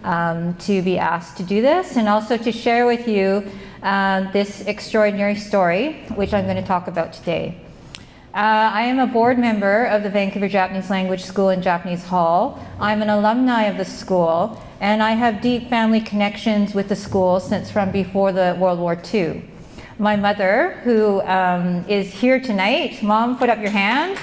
to be asked to do this, and also to share with you this extraordinary story, which I'm going to talk about today. I am a board member of the Vancouver Japanese Language School and Japanese Hall. I'm an alumni of the school, and I have deep family connections with the school since from before the World War II. My mother, who is here tonight, Mom, put up your hand.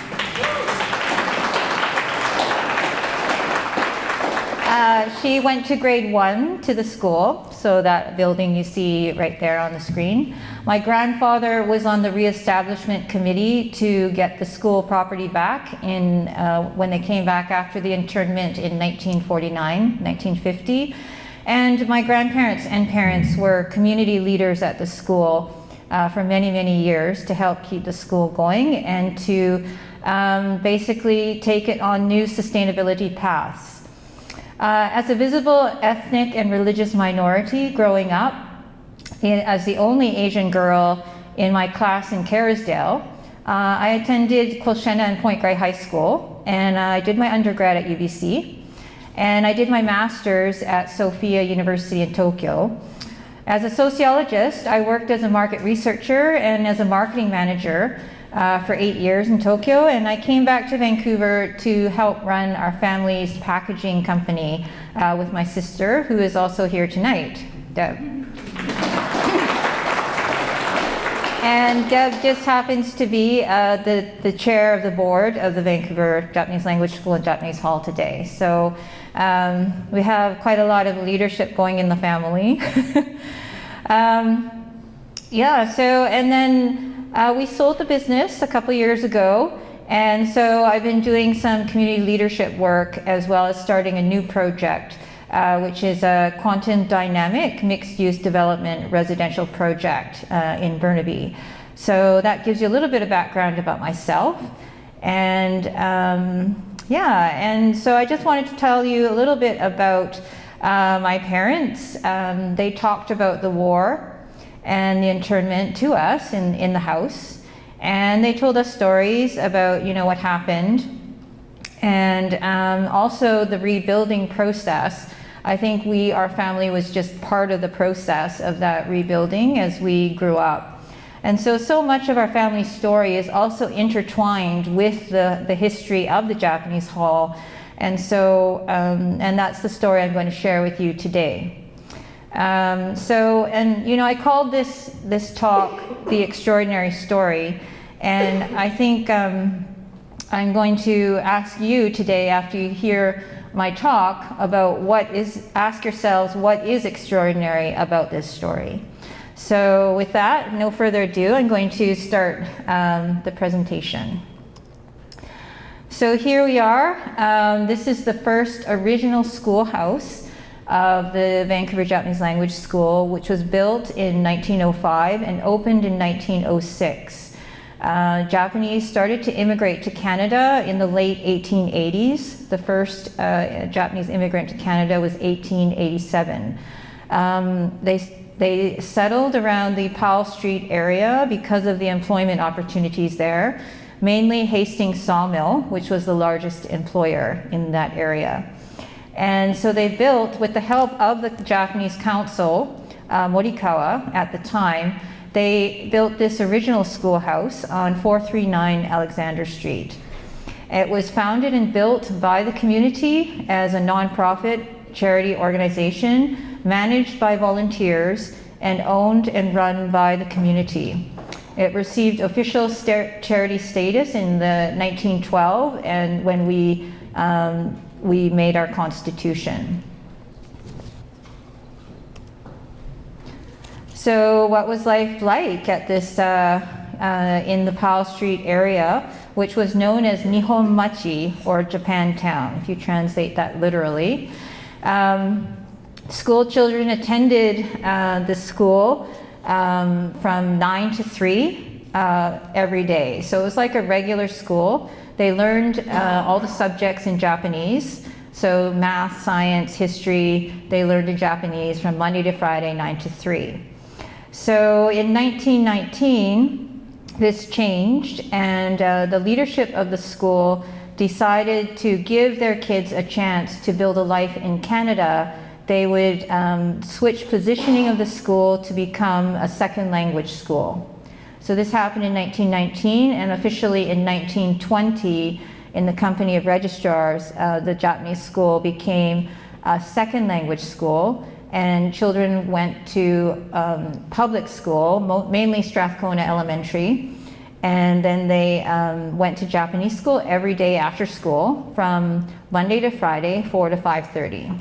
She went to grade 1 to the school, so that building you see right there on the screen. My grandfather was on the reestablishment committee to get the school property back in when they came back after the internment in 1949, 1950. And my grandparents and parents were community leaders at the school for many, many years to help keep the school going and to basically take it on new sustainability paths. As a visible ethnic and religious minority growing up, as the only Asian girl in my class in Kerrisdale, I attended Quilchena and Point Grey High School, and I did my undergrad at UBC, and I did my master's at Sophia University in Tokyo. As a sociologist, I worked as a market researcher and as a marketing manager for 8 years in Tokyo, and I came back to Vancouver to help run our family's packaging company with my sister, who is also here tonight, Deb. And Deb just happens to be the chair of the board of the Vancouver Japanese Language School and Japanese Hall today. So we have quite a lot of leadership going in the family. And then we sold the business a couple years ago, and so I've been doing some community leadership work as well as starting a new project, which is a quantum dynamic mixed-use development residential project in Burnaby. So that gives you a little bit of background about myself. And and so I just wanted to tell you a little bit about my parents. They talked about the war and the internment to us in the house, and they told us stories about what happened, and also the rebuilding process. I think our family was just part of the process of that rebuilding as we grew up, and so much of our family story is also intertwined with the history of the Japanese Hall, and so and that's the story I'm going to share with you today. I called this talk The Extraordinary Story, and I think I'm going to ask you today, after you hear my talk, about ask yourselves what is extraordinary about this story. So with that, no further ado, I'm going to start the presentation. So here we are. This is the first original schoolhouse of the Vancouver Japanese Language School, which was built in 1905 and opened in 1906. Japanese started to immigrate to Canada in the late 1880s. The first Japanese immigrant to Canada was 1887. They settled around the Powell Street area because of the employment opportunities there, mainly Hastings Sawmill, which was the largest employer in that area. And so they built, with the help of the Japanese council, Morikawa at the time, they built this original schoolhouse on 439 Alexander Street. It was founded and built by the community as a nonprofit charity organization, managed by volunteers and owned and run by the community. It received official charity status in the 1912 and when we made our constitution. So what was life like at this in the Powell Street area, which was known as Nihon Machi, or Japantown, if you translate that literally. School children attended the school from 9 to 3 every day. So it was like a regular school. They learned all the subjects in Japanese. So math, science, history, they learned in Japanese from Monday to Friday, 9 to 3. So in 1919, this changed, and the leadership of the school decided to give their kids a chance to build a life in Canada. they would switch positioning of the school to become a second language school. So this happened in 1919, and officially in 1920, in the Company of Registrars, the Japanese school became a second language school, and children went to public school, mainly Strathcona Elementary, and then they went to Japanese school every day after school from Monday to Friday, 4 to 5:30.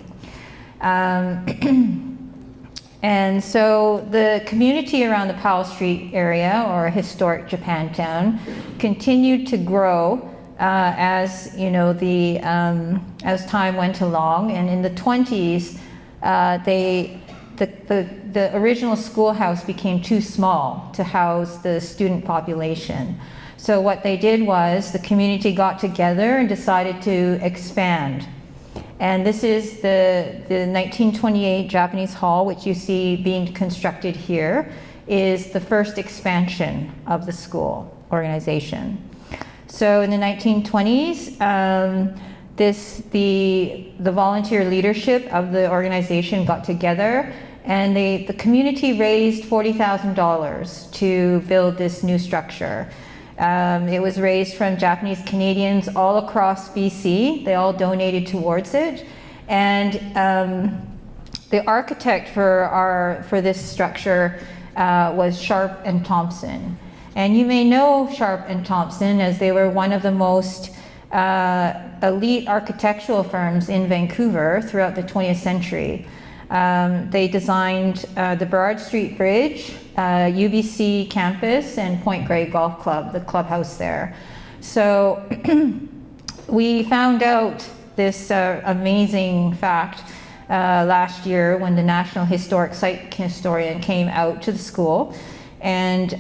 And so the community around the Powell Street area, or historic Japantown, continued to grow as as time went along. And in the 20s, the original schoolhouse became too small to house the student population. So what they did was the community got together and decided to expand. And this is the 1928 Japanese Hall, which you see being constructed here, is the first expansion of the school organization. So in the 1920s, the volunteer leadership of the organization got together, and the community raised $40,000 to build this new structure. It was raised from Japanese Canadians all across BC. They all donated towards it. And the architect for this structure was Sharp and Thompson. And you may know Sharp and Thompson as they were one of the most elite architectural firms in Vancouver throughout the 20th century. They designed the Burrard Street Bridge, UBC campus, and Point Grey Golf Club, the clubhouse there. So we found out this amazing fact last year when the National Historic Site historian came out to the school and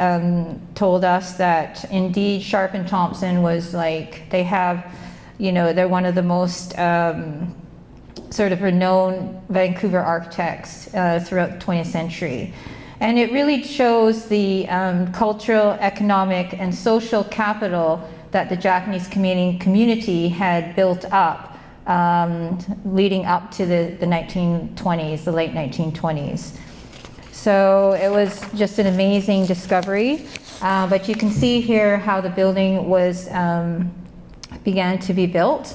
told us that indeed Sharp and Thompson was like, they have, they're one of the most sort of renowned Vancouver architects throughout the 20th century. And it really shows the cultural, economic, and social capital that the Japanese Canadian community had built up leading up to the 1920s, the late 1920s. So it was just an amazing discovery. But you can see here how the building was began to be built.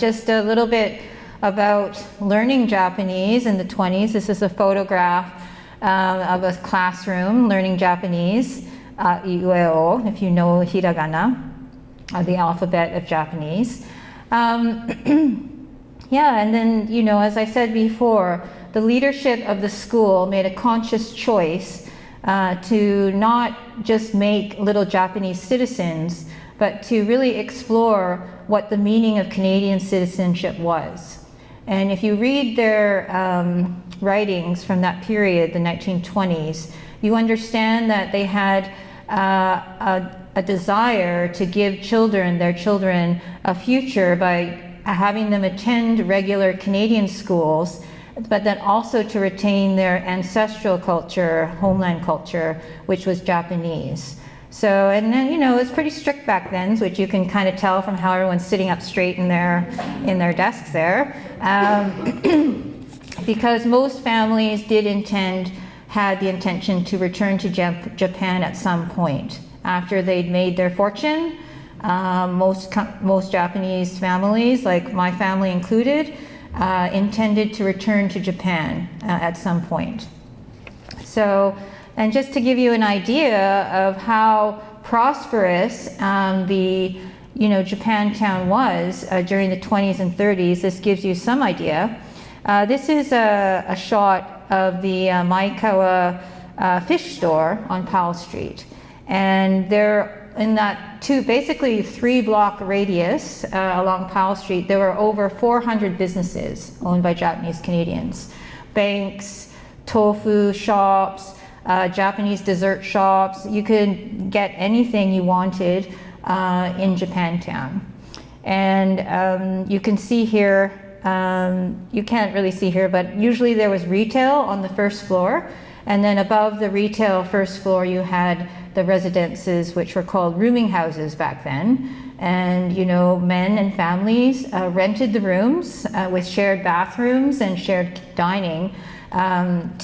Just a little bit about learning Japanese in the 20s. This is a photograph of a classroom learning Japanese, Iueo, if you know hiragana, the alphabet of Japanese. Yeah, and then, as I said before, the leadership of the school made a conscious choice to not just make little Japanese citizens, but to really explore what the meaning of Canadian citizenship was. And if you read their writings from that period, the 1920s, you understand that they had a desire to give their children, a future by having them attend regular Canadian schools, but then also to retain their ancestral culture, homeland culture, which was Japanese. So, and then, it's pretty strict back then, which you can kind of tell from how everyone's sitting up straight in their desks there. Because most families had the intention to return to Japan at some point. After they'd made their fortune, most Japanese families, like my family included, intended to return to Japan at some point. So, and just to give you an idea of how prosperous Japantown was during the 20s and 30s, this gives you some idea. This is a shot of the Maikawa fish store on Powell Street. And there, in that basically 3-block radius along Powell Street, there were over 400 businesses owned by Japanese Canadians. Banks, tofu shops, Japanese dessert shops. You could get anything you wanted in Japantown. And you can see here, you can't really see here, but usually there was retail on the first floor. And then above the retail first floor, you had the residences, which were called rooming houses back then. And, you know, men and families rented the rooms with shared bathrooms and shared dining as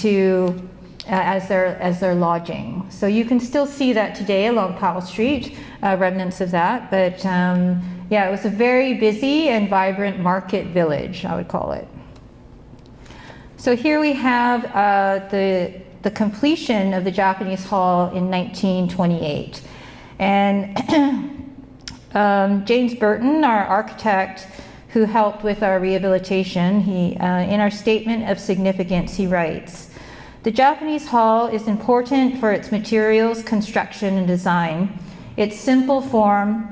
their lodging. So you can still see that today along Powell Street, remnants of that. But yeah, it was a very busy and vibrant market village, I would call it. So here we have the completion of the Japanese Hall in 1928. And James Burton, our architect who helped with our rehabilitation, in our statement of significance, he writes, "The Japanese Hall is important for its materials, construction, and design, its simple form,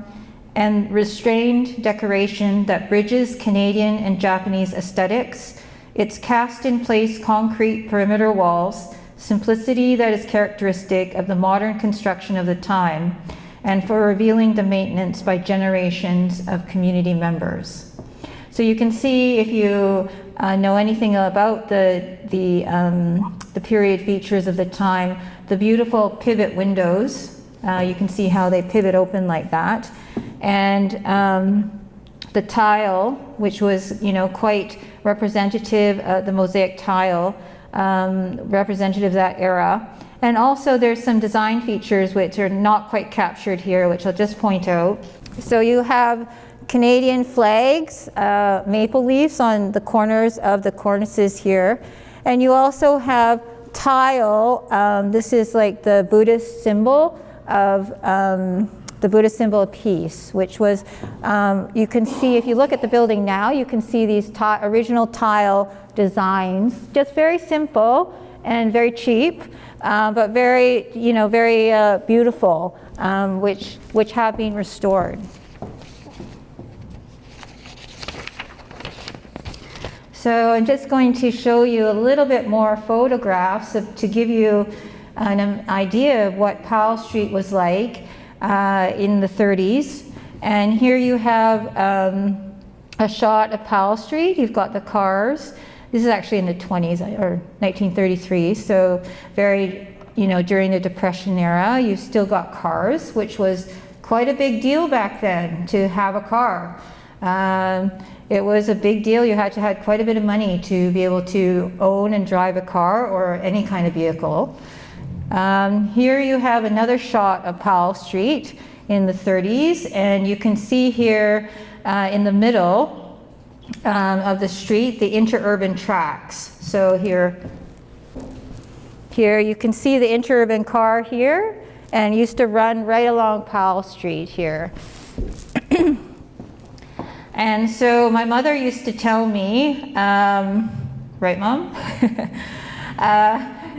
and restrained decoration that bridges Canadian and Japanese aesthetics, its cast-in-place concrete perimeter walls, simplicity that is characteristic of the modern construction of the time, and for revealing the maintenance by generations of community members." So you can see, if you know anything about the period features of the time, the beautiful pivot windows. You can see how they pivot open like that. And the tile, which was, you know, quite representative, the mosaic tile, representative of that era. And also there's some design features which are not quite captured here, which I'll just point out. So you have Canadian flags, maple leaves on the corners of the cornices here. And you also have tile. This is like the Buddhist symbol of peace, which was, you can see, if you look at the building now, you can see these original tile designs, just very simple and very cheap, but very, you know, very beautiful, which have been restored. So I'm just going to show you a little bit more photographs to give you an idea of what Powell Street was like in the 30s. And here you have a shot of Powell Street. You've got the cars. This is actually in the 20s, or 1933, so very, you know, during the Depression era, you've still got cars, which was quite a big deal back then to have a car. It was a big deal. You had to have quite a bit of money to be able to own and drive a car or any kind of vehicle. Here you have another shot of Powell Street in the 30s, and you can see here in the middle of the street the interurban tracks. So here you can see the interurban car here, and used to run right along Powell Street here. And so my mother used to tell me, right, Mom?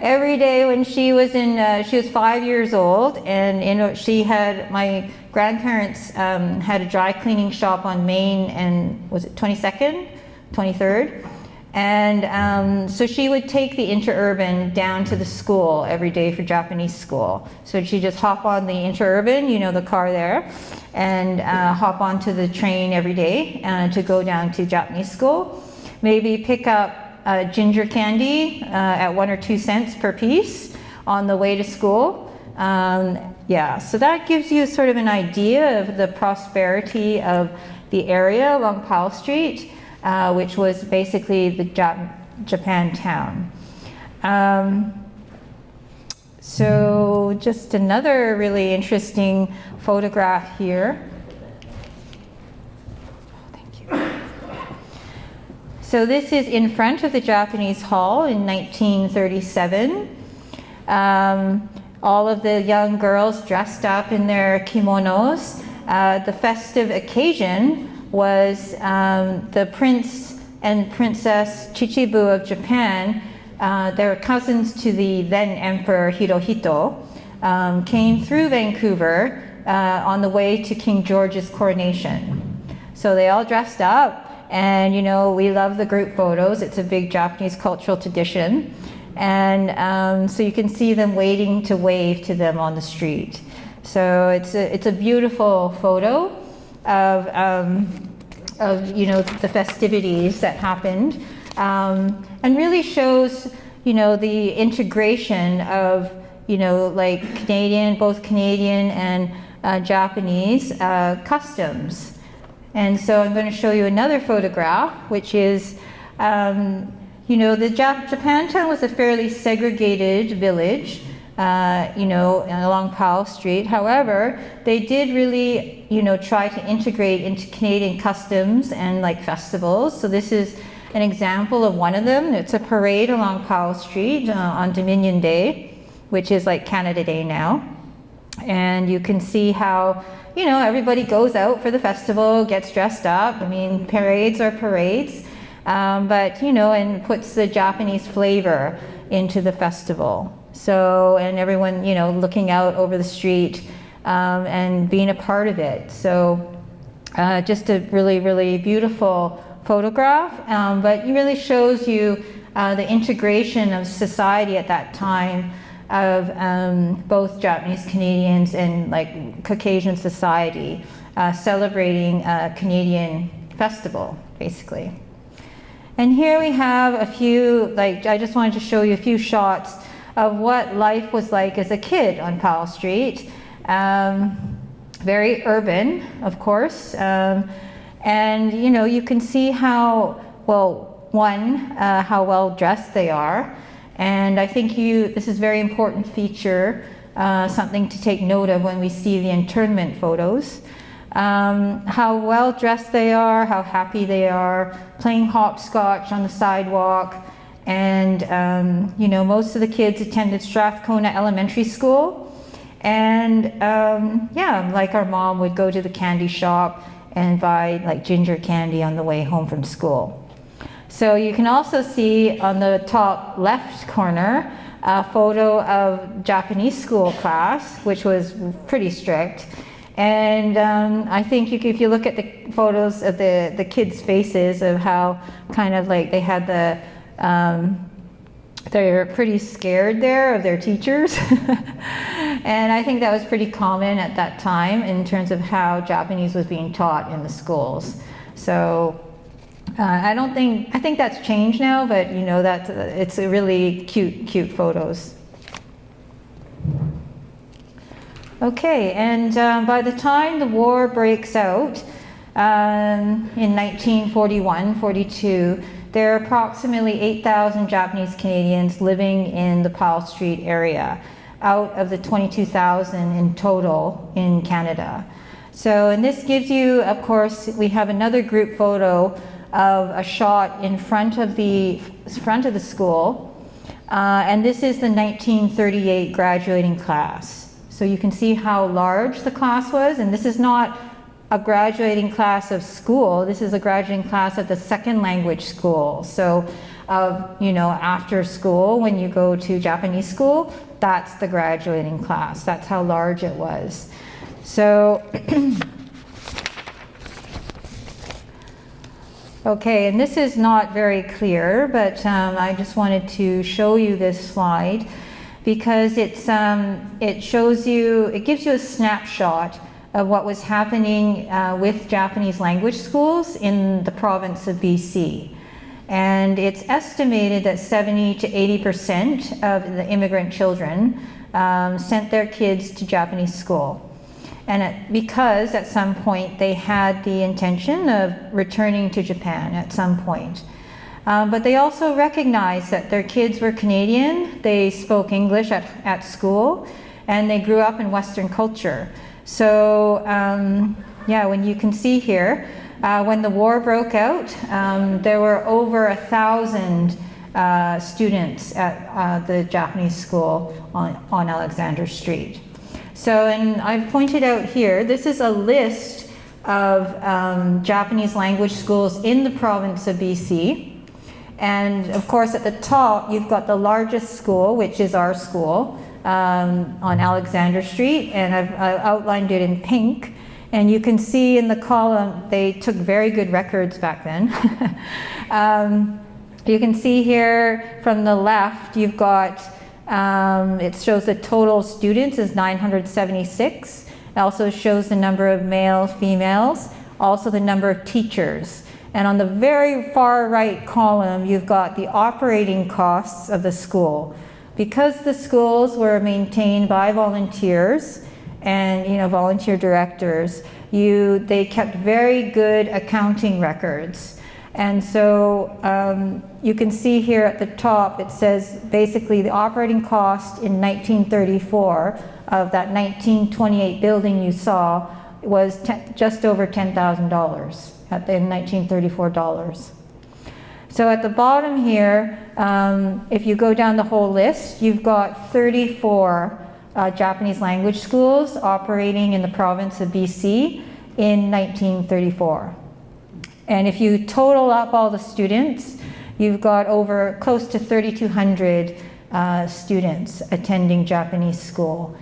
Every day when she was she was 5 years old, and my grandparents had a dry cleaning shop on Main and, was it 22nd, 23rd? And so she would take the Interurban down to the school every day for Japanese school. So she'd just hop on the Interurban, you know, the car there, and hop onto the train every day to go down to Japanese school. Maybe pick up ginger candy at 1 or 2 cents per piece on the way to school. Yeah, so that gives you sort of an idea of the prosperity of the area along Powell Street, which was basically the Japan town. So just another really interesting photograph here. Thank you. So this is in front of the Japanese Hall in 1937. All of the young girls dressed up in their kimonos. The festive occasion was the Prince and Princess Chichibu of Japan, their cousins to the then Emperor Hirohito, came through Vancouver on the way to King George's coronation. So they all dressed up, and you know, we love the group photos. It's a big Japanese cultural tradition. And so you can see them waiting to wave to them on the street. So it's a beautiful photo of you know, the festivities that happened, and really shows, you know, the integration of, you know, like Canadian, both Canadian and Japanese customs. And so I'm going to show you another photograph, which is, you know, the Japantown was a fairly segregated village, you know, along Powell Street. However, they did really, you know, try to integrate into Canadian customs and like festivals. So this is an example of one of them. It's a parade along Powell Street on Dominion Day, which is like Canada Day now. And you can see how, you know, everybody goes out for the festival, gets dressed up. I mean, parades are parades, but, you know, and puts the Japanese flavor into the festival. So, and everyone, you know, looking out over the street and being a part of it. So just a really, really beautiful photograph, but it really shows you the integration of society at that time of both Japanese Canadians and like Caucasian society celebrating a Canadian festival, basically. And here we have a few, like, I just wanted to show you a few shots of what life was like as a kid on Powell Street. Very urban, of course. And, you know, you can see how, well, one, how well dressed they are. And I think this is a very important feature, something to take note of when we see the internment photos. How well dressed they are, how happy they are, playing hopscotch on the sidewalk. And, you know, most of the kids attended Strathcona Elementary School. And, yeah, like our mom would go to the candy shop and buy like ginger candy on the way home from school. So you can also see on the top left corner a photo of Japanese school class, which was pretty strict. And I think if you look at the photos of the kids' faces of how kind of like they had the, they're pretty scared there of their teachers. And I think that was pretty common at that time in terms of how Japanese was being taught in the schools. So I think that's changed now, but you know, it's a really cute photos. Okay, and by the time the war breaks out in 1941-42, there are approximately 8,000 Japanese Canadians living in the Powell Street area, out of the 22,000 in total in Canada. So, and this gives you, of course, we have another group photo of a shot in front of the school, and this is the 1938 graduating class. So you can see how large the class was, and this is not a graduating class of school. This is a graduating class at the second language school. So, you know, after school, when you go to Japanese school, that's the graduating class. That's how large it was. So, okay, and this is not very clear, but I just wanted to show you this slide because it shows you, it gives you a snapshot of what was happening with Japanese language schools in the province of BC. And it's estimated that 70 to 80% of the immigrant children sent their kids to Japanese school. And because at some point they had the intention of returning to Japan at some point. But they also recognized that their kids were Canadian, they spoke English at school, and they grew up in Western culture. So yeah, when you can see here, when the war broke out, there were over 1,000 students at the Japanese school on Alexander Street. So, and I've pointed out here, this is a list of Japanese language schools in the province of BC. And of course at the top, you've got the largest school, which is our school, on Alexander Street, and I've outlined it in pink. And you can see in the column, they took very good records back then. You can see here from the left, you've got, it shows the total students is 976. It also shows the number of males, females, also the number of teachers. And on the very far right column, you've got the operating costs of the school, because the schools were maintained by volunteers and volunteer directors, they kept very good accounting records. And so you can see here at the top, it says basically the operating cost in 1934 of that 1928 building you saw was just over $10,000 in 1934 dollars. So at the bottom here, if you go down the whole list, you've got 34 Japanese language schools operating in the province of BC in 1934. And if you total up all the students, you've got over close to 3,200 students attending Japanese school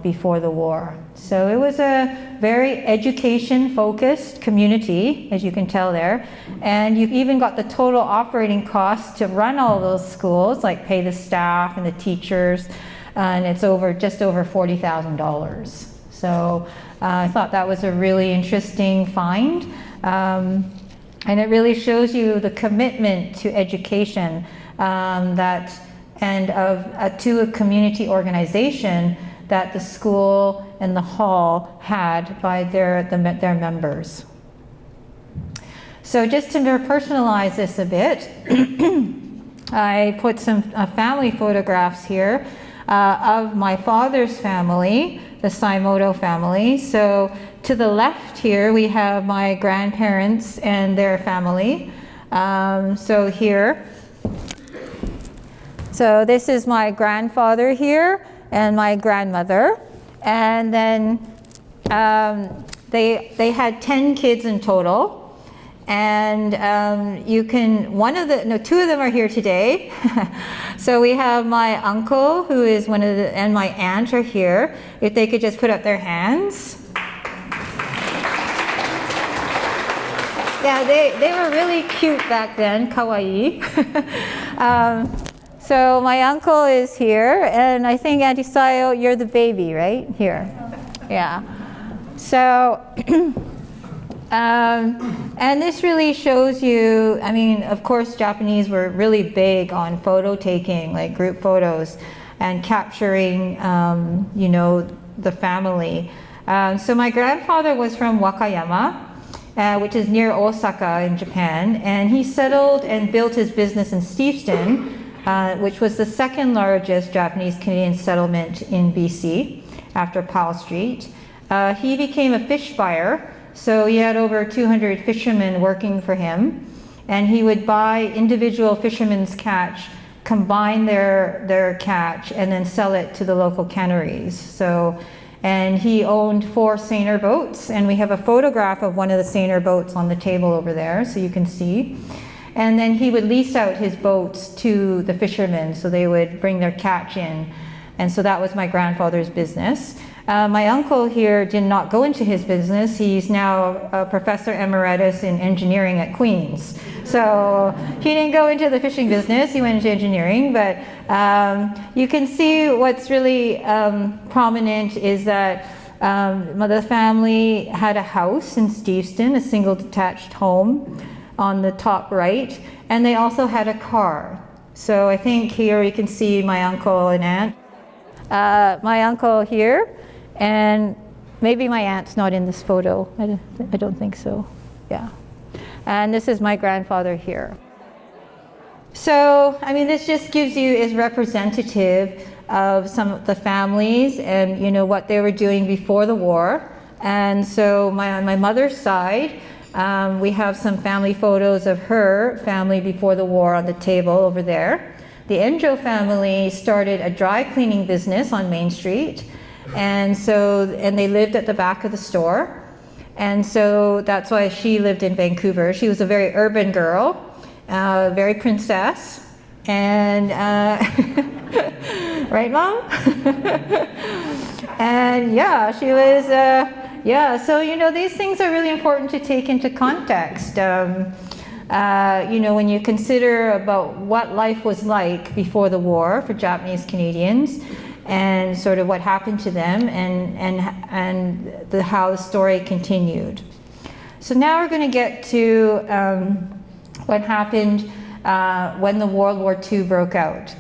before the war. So it was a very education-focused community, as you can tell there. And you've even got the total operating costs to run all those schools, like pay the staff and the teachers, and it's just over $40,000. So I thought that was a really interesting find. And it really shows you the commitment to education to a community organization that the school and the hall had by their members. So just to personalize this a bit, I put some family photographs here of my father's family, the Saimoto family. So to the left here, we have my grandparents and their family. So this is my grandfather here and my grandmother. And then they had 10 kids in total. And two of them are here today. So we have my uncle, who is and my aunt are here. If they could just put up their hands. Yeah, they were really cute back then, kawaii. So my uncle is here, and I think Auntie Sayo, you're the baby, right? Here. Yeah. So, and this really shows you, of course, Japanese were really big on photo taking, like group photos, and capturing, the family. So my grandfather was from Wakayama, which is near Osaka in Japan, and he settled and built his business in Steveston, which was the second largest Japanese Canadian settlement in BC after Powell Street. He became a fish buyer, so he had over 200 fishermen working for him, and he would buy individual fishermen's catch, combine their catch, and then sell it to the local canneries. And he owned 4 seiner boats, and we have a photograph of one of the seiner boats on the table over there, so you can see. And then he would lease out his boats to the fishermen, so they would bring their catch in. And so that was my grandfather's business. My uncle here did not go into his business. He's now a professor emeritus in engineering at Queen's. So he didn't go into the fishing business, he went into engineering. But you can see what's really prominent is that the family had a house in Steveston, a single detached home on the top right, and they also had a car. So I think here you can see my uncle and aunt. My uncle here, and maybe my aunt's not in this photo. I don't think so. Yeah. And this is my grandfather here. So, this just is representative of some of the families and, what they were doing before the war. And so on my mother's side, we have some family photos of her family before the war on the table over there. The Enjo family started a dry cleaning business on Main Street, and they lived at the back of the store. And so that's why she lived in Vancouver. She was a very urban girl, very princess, and right, Mom? And yeah, she was, so these things are really important to take into context. When you consider about what life was like before the war for Japanese Canadians, and sort of what happened to them, and how the story continued. So now we're going to get to what happened when the World War II broke out.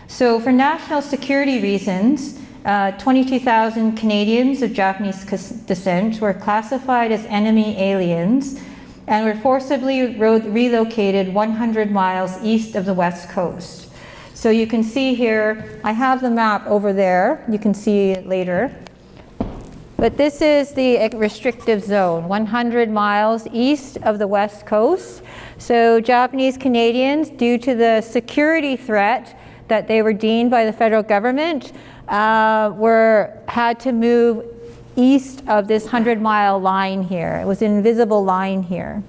So for national security reasons, 22,000 Canadians of Japanese descent were classified as enemy aliens and were forcibly relocated 100 miles east of the West Coast. So you can see here, I have the map over there, you can see it later. But this is the restrictive zone, 100 miles east of the West Coast. So Japanese Canadians, due to the security threat that they were deemed by the federal government, had to move east of this 100-mile line here. It was an invisible line here.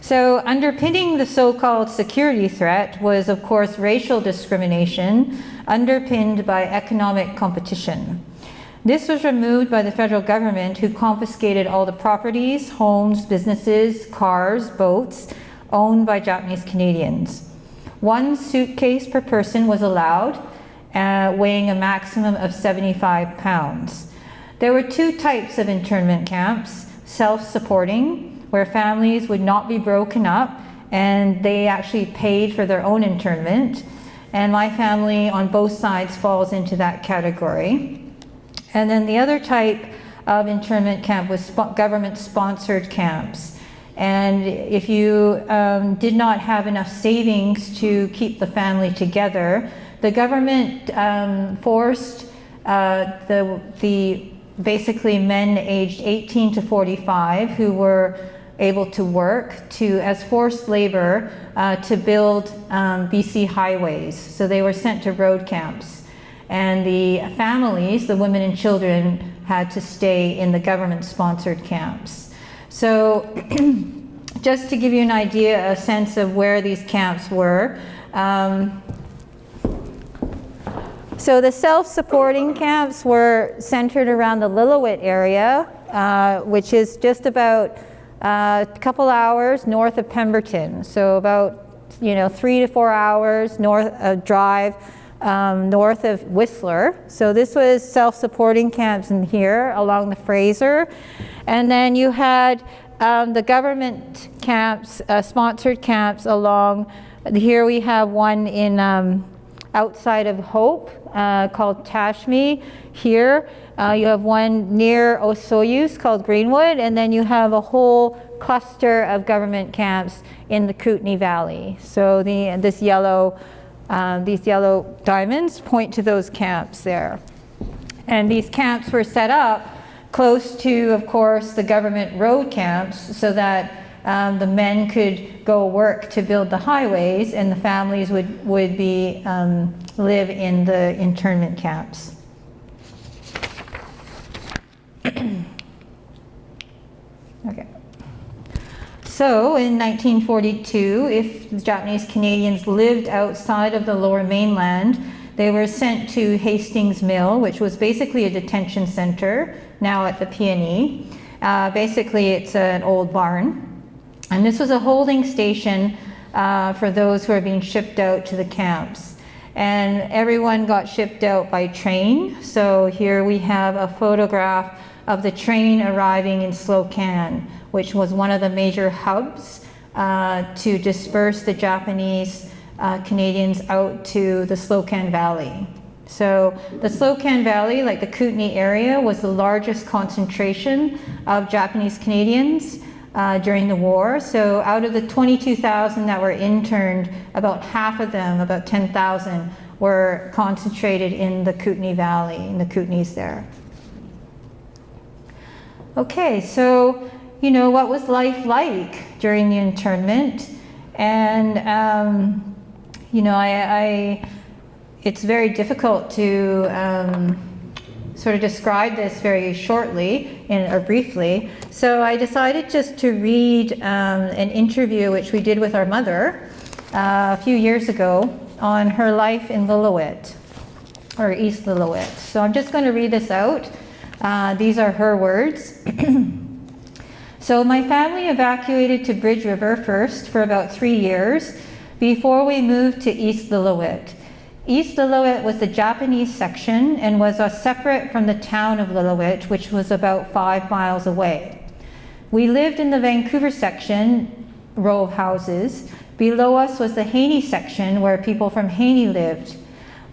So underpinning the so-called security threat was, of course, racial discrimination underpinned by economic competition. This was removed by the federal government, who confiscated all the properties, homes, businesses, cars, boats owned by Japanese Canadians. 1 suitcase per person was allowed, weighing a maximum of 75 pounds. There were 2 types of internment camps: self-supporting, where families would not be broken up and they actually paid for their own internment. And my family on both sides falls into that category. And then the other type of internment camp was government-sponsored camps. And if you did not have enough savings to keep the family together, the government forced the basically men aged 18 to 45 who were able to work as forced labor to build BC highways. So they were sent to road camps. And the families, the women and children, had to stay in the government-sponsored camps. So just to give you an idea, a sense of where these camps were, so the self-supporting camps were centered around the Lillooet area, which is just about a couple hours north of Pemberton. So about 3 to 4 hours north of drive north of Whistler. So this was self-supporting camps in here along the Fraser. And then you had the government camps, sponsored camps along, here we have one in outside of Hope called Tashmi. Here you have one near Osoyoos called Greenwood, and then you have a whole cluster of government camps in the Kootenay Valley. So these yellow diamonds point to those camps there. And these camps were set up close to, of course, the government road camps so that the men could go work to build the highways, and the families would live in the internment camps. Okay. So in 1942, if the Japanese Canadians lived outside of the Lower Mainland, they were sent to Hastings Mill, which was basically a detention center, now at the PNE. Basically, it's an old barn. And this was a holding station for those who are being shipped out to the camps. And everyone got shipped out by train. So here we have a photograph of the train arriving in Slocan, which was one of the major hubs to disperse the Japanese Canadians out to the Slocan Valley. So the Slocan Valley, like the Kootenay area, was the largest concentration of Japanese Canadians during the war. So out of the 22,000 that were interned, about half of them, about 10,000, were concentrated in the Kootenay Valley, in the Kootenays there. Okay, so what was life like during the internment? And it's very difficult to sort of describe this very shortly or briefly. So I decided just to read an interview which we did with our mother a few years ago on her life in Lillooet, or East Lillooet. So I'm just going to read this out. These are her words. So my family evacuated to Bridge River first for about 3 years before we moved to East Lillooet. East Lillooet was the Japanese section and was separate from the town of Lillooet, which was about 5 miles away. We lived in the Vancouver section, row of houses, Below us was the Haney section where people from Haney lived.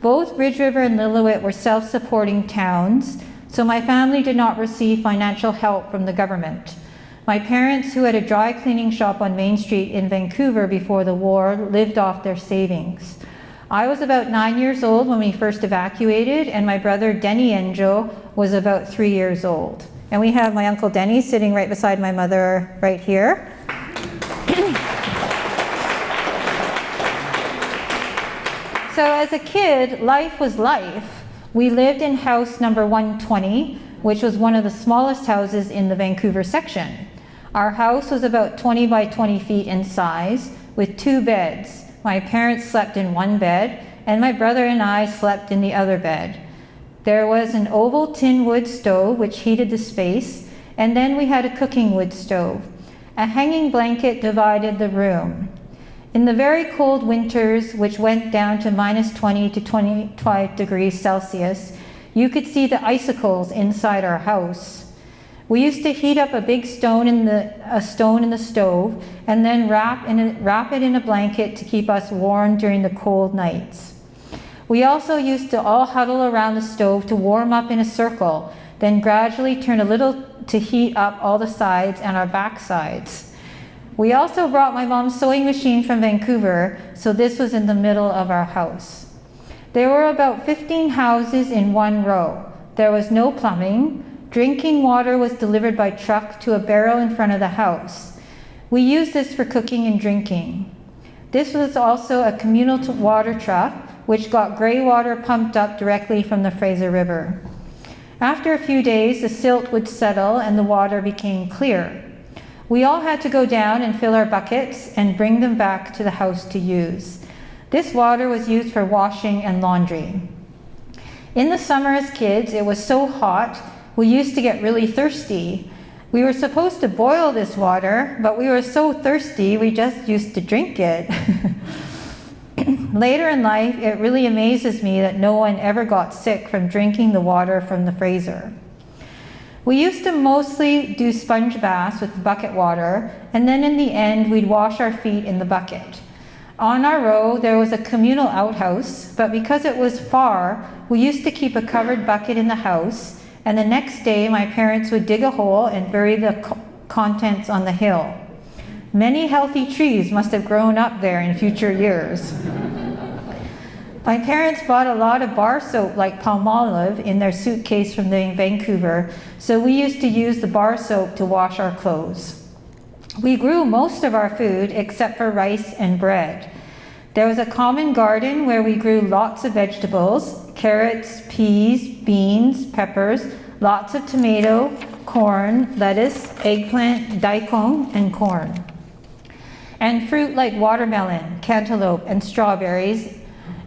Both Ridge River and Lillooet were self-supporting towns, so my family did not receive financial help from the government. My parents, who had a dry cleaning shop on Main Street in Vancouver before the war, lived off their savings. I was about 9 years old when we first evacuated, and my brother Denny Enjo was about 3 years old. And we have my Uncle Denny sitting right beside my mother right here. So as a kid, life was life. We lived in house number 120, which was one of the smallest houses in the Vancouver section. Our house was about 20 by 20 feet in size with 2 beds. My parents slept in one bed, and my brother and I slept in the other bed. There was an oval tin wood stove which heated the space, and then we had a cooking wood stove. A hanging blanket divided the room. In the very cold winters, which went down to minus 20 to 25 degrees Celsius, you could see the icicles inside our house. We used to heat up a big stone in the stove and then wrap it in a blanket to keep us warm during the cold nights. We also used to all huddle around the stove to warm up in a circle, then gradually turn a little to heat up all the sides and our back sides. We also brought my mom's sewing machine from Vancouver, so this was in the middle of our house. There were about 15 houses in one row. There was no plumbing. Drinking water was delivered by truck to a barrel in front of the house. We used this for cooking and drinking. This was also a communal water truck, which got grey water pumped up directly from the Fraser River. After a few days, the silt would settle and the water became clear. We all had to go down and fill our buckets and bring them back to the house to use. This water was used for washing and laundry. In the summer as kids, it was so hot, we used to get really thirsty. We were supposed to boil this water, but we were so thirsty, we just used to drink it. Later in life, it really amazes me that no one ever got sick from drinking the water from the Fraser. We used to mostly do sponge baths with bucket water, and then in the end, we'd wash our feet in the bucket. On our row, there was a communal outhouse, but because it was far, we used to keep a covered bucket in the house, and the next day, my parents would dig a hole and bury the contents on the hill. Many healthy trees must have grown up there in future years. My parents bought a lot of bar soap like Palmolive in their suitcase from Vancouver, so we used to use the bar soap to wash our clothes. We grew most of our food except for rice and bread. There was a common garden where we grew lots of vegetables, carrots, peas, beans, peppers, lots of tomato, corn, lettuce, eggplant, daikon, and corn. And fruit like watermelon, cantaloupe, and strawberries.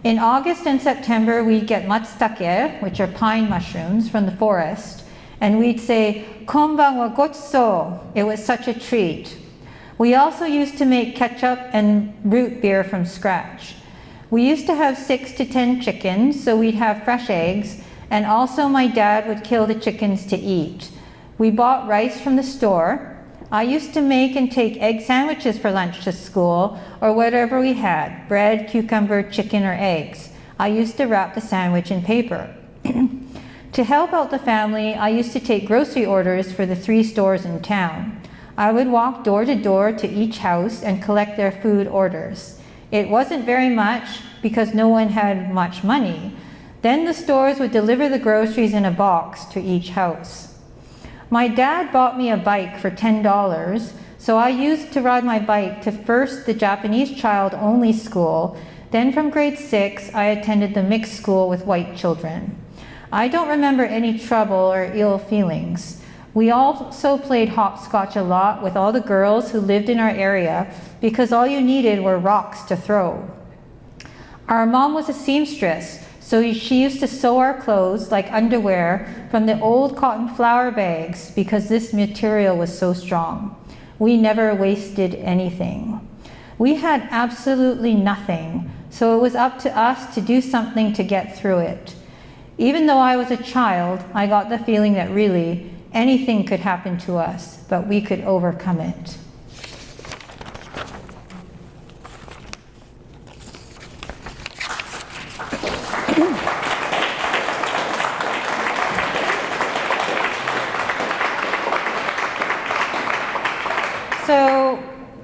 In August and September, we'd get matsutake, which are pine mushrooms, from the forest, and we'd say, "Konban wa gochiso." It was such a treat. We also used to make ketchup and root beer from scratch. We used to have 6 to 10 chickens, so we'd have fresh eggs, and also my dad would kill the chickens to eat. We bought rice from the store. I used to make and take egg sandwiches for lunch to school, or whatever we had, bread, cucumber, chicken, or eggs. I used to wrap the sandwich in paper. To help out the family, I used to take grocery orders for the 3 stores in town. I would walk door to door to each house and collect their food orders. It wasn't very much because no one had much money. Then the stores would deliver the groceries in a box to each house. My dad bought me a bike for $10, so I used to ride my bike to first the Japanese child-only school, then from grade 6, I attended the mixed school with white children. I don't remember any trouble or ill feelings. We also played hopscotch a lot with all the girls who lived in our area because all you needed were rocks to throw. Our mom was a seamstress, so she used to sew our clothes, like underwear, from the old cotton flour bags because this material was so strong. We never wasted anything. We had absolutely nothing, so it was up to us to do something to get through it. Even though I was a child, I got the feeling that really anything could happen to us, but we could overcome it.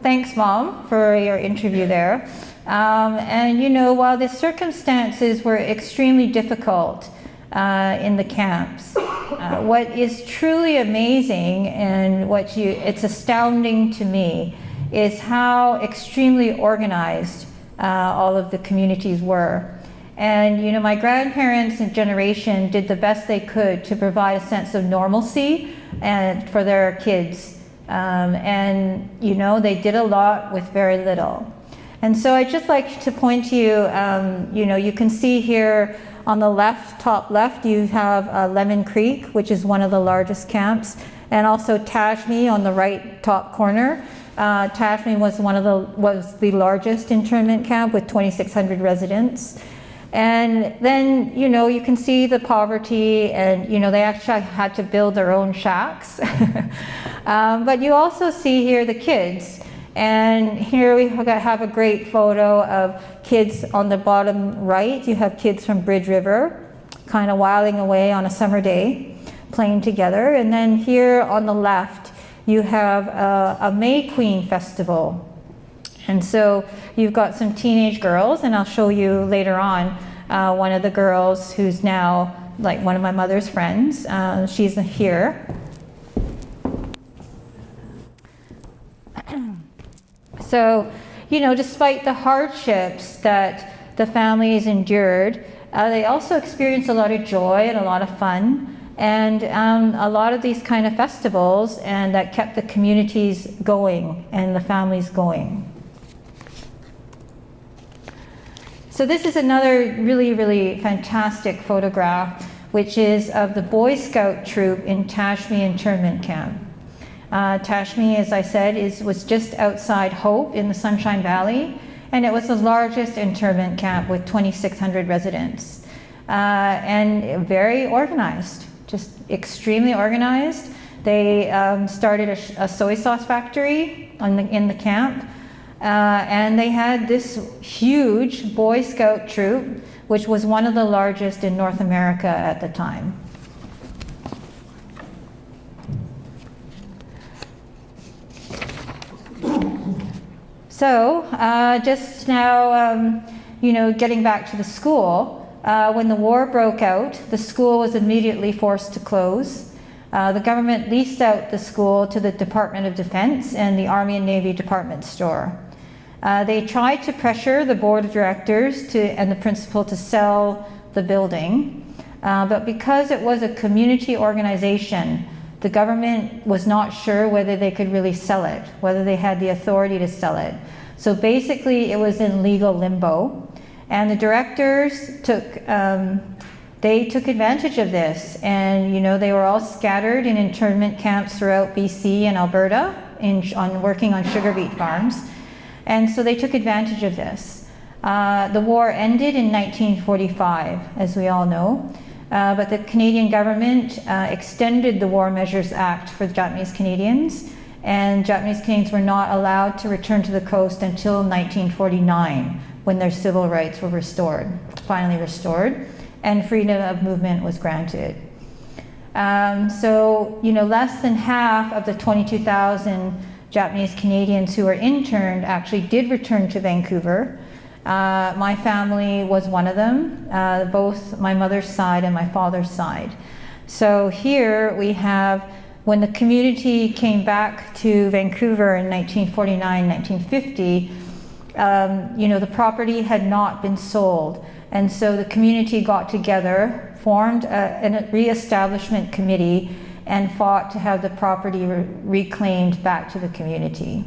thanks, Mom, for your interview there. And you know, while the circumstances were extremely difficult in the camps, what is truly amazing and it's astounding to me is how extremely organized all of the communities were. And you know, my grandparents and generation did the best they could to provide a sense of normalcy and for their kids. And you know, they did a lot with very little. And so I'd just like to point to you, you know, you can see here on the left, top left, you have Lemon Creek, which is one of the largest camps, and also Tashmi on the right top corner. Tashmi was the largest internment camp with 2,600 residents. And then, you know, you can see the poverty, and, you know, they actually had to build their own shacks. But you also see here the kids. And here we have a great photo of kids on the bottom right. You have kids from Bridge River, kind of whiling away on a summer day, playing together. And then here on the left, you have a May Queen festival. And so you've got some teenage girls, and I'll show you later on one of the girls who's now like one of my mother's friends. She's here. So, you know, despite the hardships that the families endured, they also experienced a lot of joy and a lot of fun. And a lot of these kind of festivals, and that kept the communities going and the families going. So this is another really, really fantastic photograph, which is of the Boy Scout troop in Tashmi internment camp. Tashmi, as I said, was just outside Hope in the Sunshine Valley, and it was the largest internment camp with 2,600 residents, and very organized. Just extremely organized. They started a soy sauce factory in the camp, and they had this huge Boy Scout troop, which was one of the largest in North America at the time. So just now, you know, getting back to the school. When the war broke out, the school was immediately forced to close. The government leased out the school to the Department of Defense and the Army and Navy Department store. They tried to pressure the board of directors and the principal to sell the building, but because it was a community organization, the government was not sure whether they could really sell it, whether they had the authority to sell it. So basically it was in legal limbo. And the directors took advantage of this, and you know, they were all scattered in internment camps throughout BC and Alberta working on sugar beet farms. And so they took advantage of this. The war ended in 1945, as we all know, but the Canadian government extended the War Measures Act for the Japanese Canadians, and Japanese Canadians were not allowed to return to the coast until 1949. When their civil rights were finally restored, and freedom of movement was granted. So, you know, less than half of the 22,000 Japanese Canadians who were interned actually did return to Vancouver. My family was one of them, both my mother's side and my father's side. So here we have, when the community came back to Vancouver in 1949, 1950, you know, the property had not been sold, and so the community got together, formed a re-establishment committee, and fought to have the property reclaimed back to the community.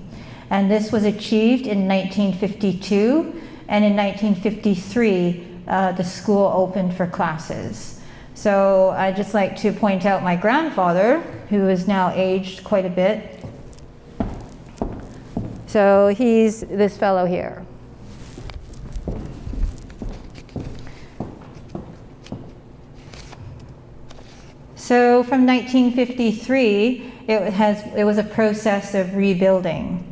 And this was achieved in 1952, and in 1953 the school opened for classes. So I'd just like to point out my grandfather, who is now aged quite a bit. So he's this fellow here. So from 1953, it was a process of rebuilding.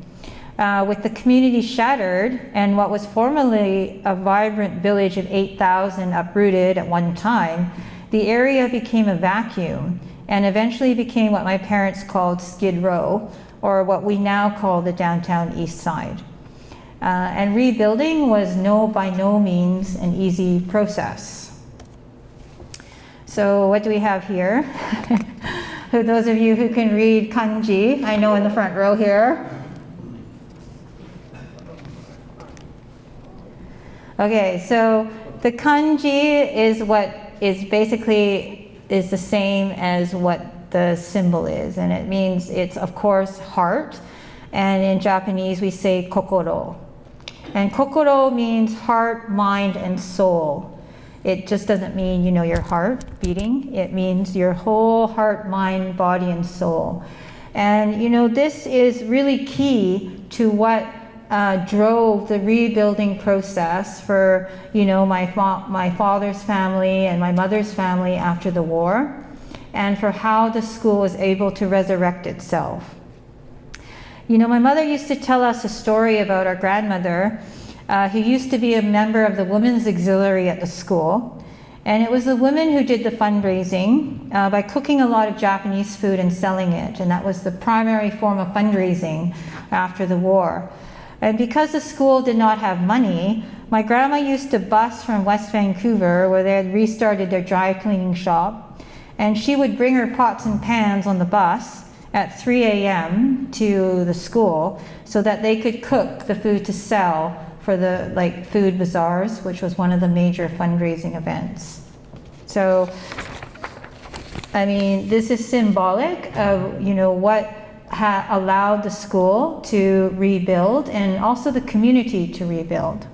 With the community shattered and what was formerly a vibrant village of 8,000 uprooted at one time, the area became a vacuum and eventually became what my parents called Skid Row, or what we now call the downtown east side. And rebuilding was by no means an easy process. So what do we have here? For those of you who can read Kanji, I know in the front row here. Okay, so the Kanji is what is basically is the same as what the symbol is, and it means it's of course heart, and in Japanese we say kokoro. And kokoro means heart, mind, and soul. It just doesn't mean, you know, your heart beating. It means your whole heart, mind, body, and soul. And, you know, this is really key to what drove the rebuilding process for, you know, my father's family and my mother's family after the war, and for how the school was able to resurrect itself. You know, my mother used to tell us a story about our grandmother who used to be a member of the Women's Auxiliary at the school. And it was the women who did the fundraising by cooking a lot of Japanese food and selling it. And that was the primary form of fundraising after the war. And because the school did not have money, my grandma used to bus from West Vancouver, where they had restarted their dry cleaning shop. And she would bring her pots and pans on the bus at 3 a.m. to the school so that they could cook the food to sell for the food bazaars, which was one of the major fundraising events. So, I mean, this is symbolic of, you know, what allowed the school to rebuild and also the community to rebuild.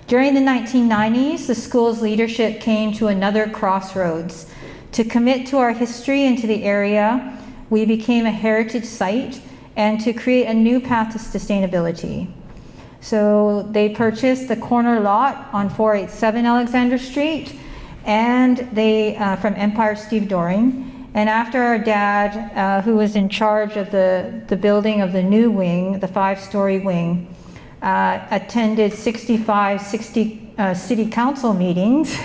During the 1990s, the school's leadership came to another crossroads. To commit to our history and to the area, we became a heritage site, and to create a new path to sustainability. So they purchased the corner lot on 487 Alexander Street, and they from Empire Steve Doring. And after our dad, who was in charge of the building of the new wing, the 5-story wing, attended 65 city council meetings,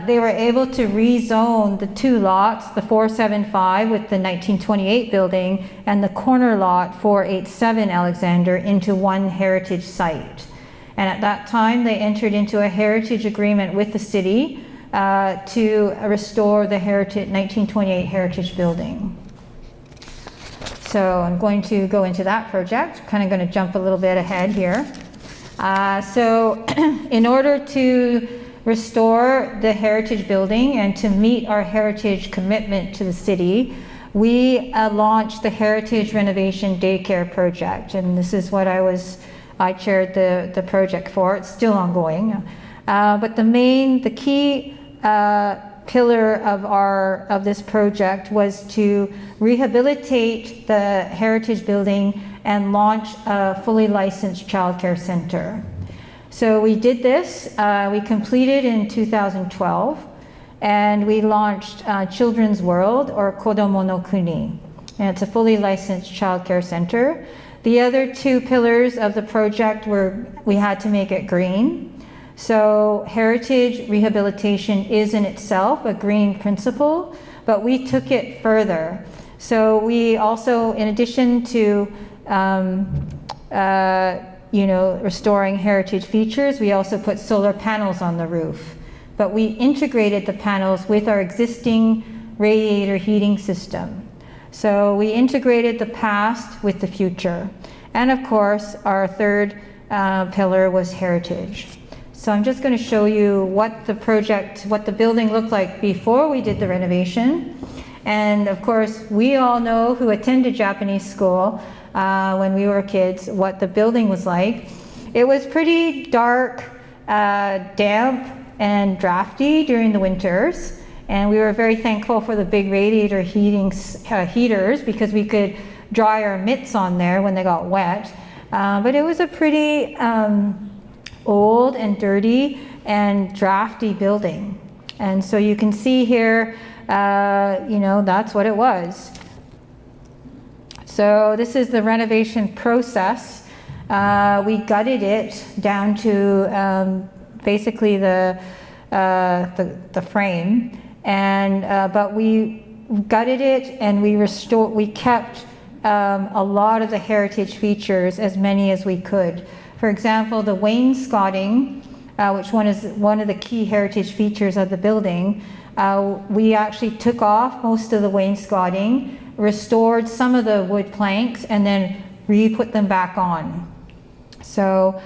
they were able to rezone the two lots, the 475 with the 1928 building and the corner lot 487 Alexander, into one heritage site. And at that time, they entered into a heritage agreement with the city to restore the 1928 heritage building. So I'm going to go into that project. Kind of going to jump a little bit ahead here. So in order to restore the heritage building and to meet our heritage commitment to the city, we launched the Heritage Renovation Daycare Project. And this is what I chaired the project for. It's still ongoing. But the key pillar of this project was to rehabilitate the heritage building and launch a fully licensed childcare center. So we did this, we completed in 2012, and we launched Children's World, or Kodomo no Kuni, and it's a fully licensed childcare center. The other two pillars of the project were, we had to make it green. So heritage rehabilitation is in itself a green principle, but we took it further. So we also, in addition to restoring heritage features, we also put solar panels on the roof. But we integrated the panels with our existing radiator heating system. So we integrated the past with the future. And of course, our third pillar was heritage. So I'm just going to show you what the building looked like before we did the renovation. And of course, we all know who attended Japanese school when we were kids, what the building was like. It was pretty dark, damp, and drafty during the winters. And we were very thankful for the big radiator heaters because we could dry our mitts on there when they got wet. But it was a pretty old and dirty and drafty building. And so you can see here, that's what it was. So this is the renovation process. We gutted it down to basically the frame, and but we gutted it and we kept a lot of the heritage features, as many as we could. For example, the wainscoting, which is one of the key heritage features of the building, we actually took off most of the wainscoting, restored some of the wood planks, and then re-put them back on. So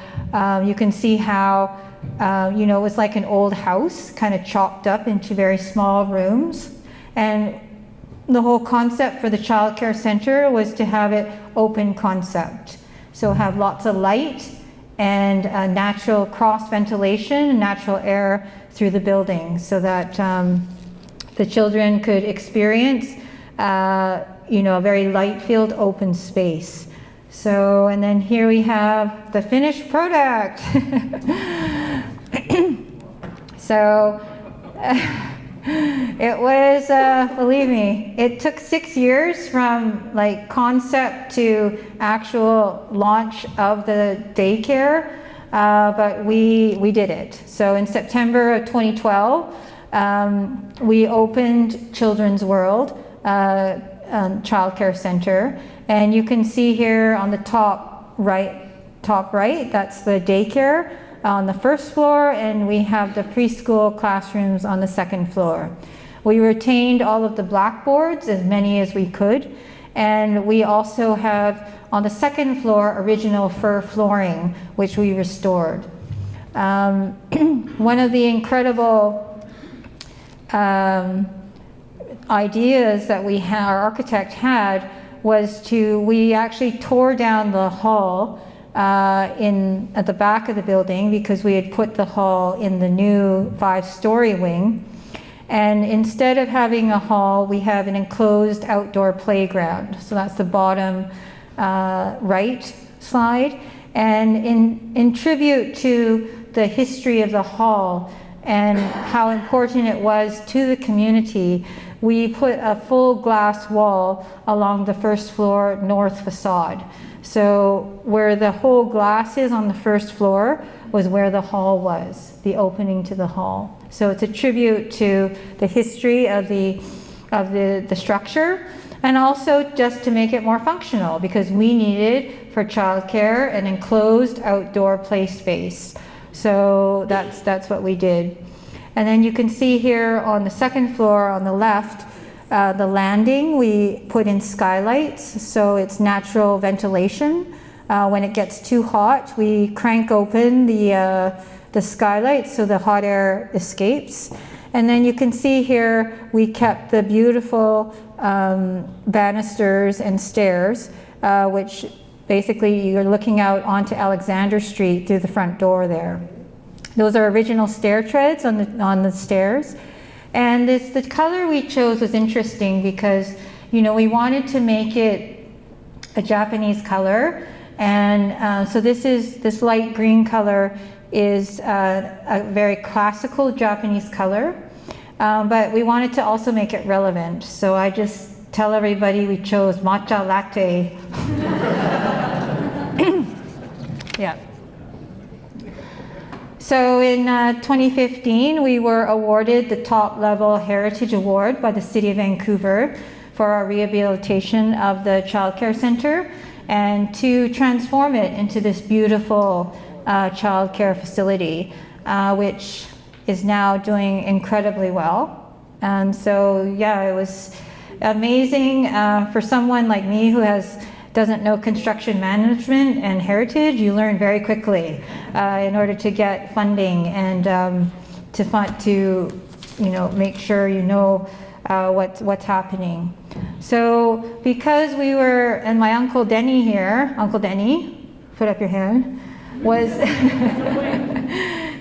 you can see how, it was like an old house, kind of chopped up into very small rooms. And the whole concept for the Childcare Center was to have it open concept. So have lots of light and natural cross ventilation and natural air through the building, so that the children could experience a very light-filled open space. So, and then here we have the finished product. So it was, believe me, it took 6 years from like concept to actual launch of the daycare, but we did it. So in September of 2012, we opened Children's World Childcare Center, and you can see here on the top right, that's the daycare on the first floor, and we have the preschool classrooms on the second floor. We retained all of the blackboards, as many as we could, and we also have on the second floor original fir flooring, which we restored. One of the incredible ideas that our architect had was we actually tore down the hall at the back of the building, because we had put the hall in the new 5-story wing. And instead of having a hall, we have an enclosed outdoor playground. So that's the bottom right slide. And in tribute to the history of the hall and how important it was to the community, we put a full glass wall along the first floor north facade. So where the whole glass is on the first floor was where the hall was, the opening to the hall. So it's a tribute to the history of the structure, and also just to make it more functional, because we needed for childcare an enclosed outdoor play space. So that's what we did. And then you can see here on the second floor on the left, the landing, we put in skylights, so it's natural ventilation. When it gets too hot, we crank open the skylights so the hot air escapes. And then you can see here we kept the beautiful banisters and stairs, which basically you're looking out onto Alexander Street through the front door there. Those are original stair treads on the stairs. And the color we chose was interesting because, we wanted to make it a Japanese color. And so this light green color is a very classical Japanese color. But we wanted to also make it relevant. So I just tell everybody we chose matcha latte. Yeah. So in 2015, we were awarded the top level Heritage Award by the City of Vancouver for our rehabilitation of the Childcare Center and to transform it into this beautiful childcare facility, which is now doing incredibly well. And so, yeah, it was amazing for someone like me who doesn't know construction management and heritage. You learn very quickly in order to get funding and to make sure you know what's happening. So because we were, and my Uncle Denny here, Uncle Denny, put up your hand,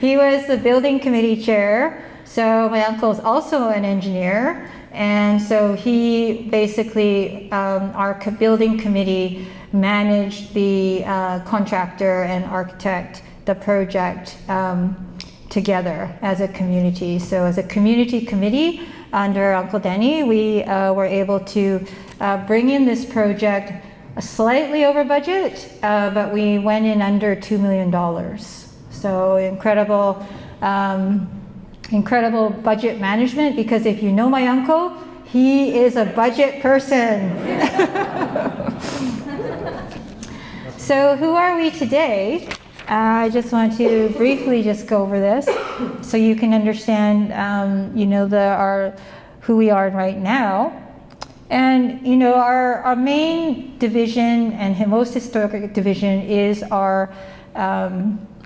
he was the building committee chair. So my uncle is also an engineer. And so he basically, our building committee managed the contractor and architect, the project together as a community. So as a community committee under Uncle Denny, we were able to bring in this project slightly over budget, but we went in under $2 million. So incredible budget management, because if you know my uncle, He is a budget person. So who are we today? I just want to briefly just go over this so you can understand, who we are right now. And, our main division and most historic division is our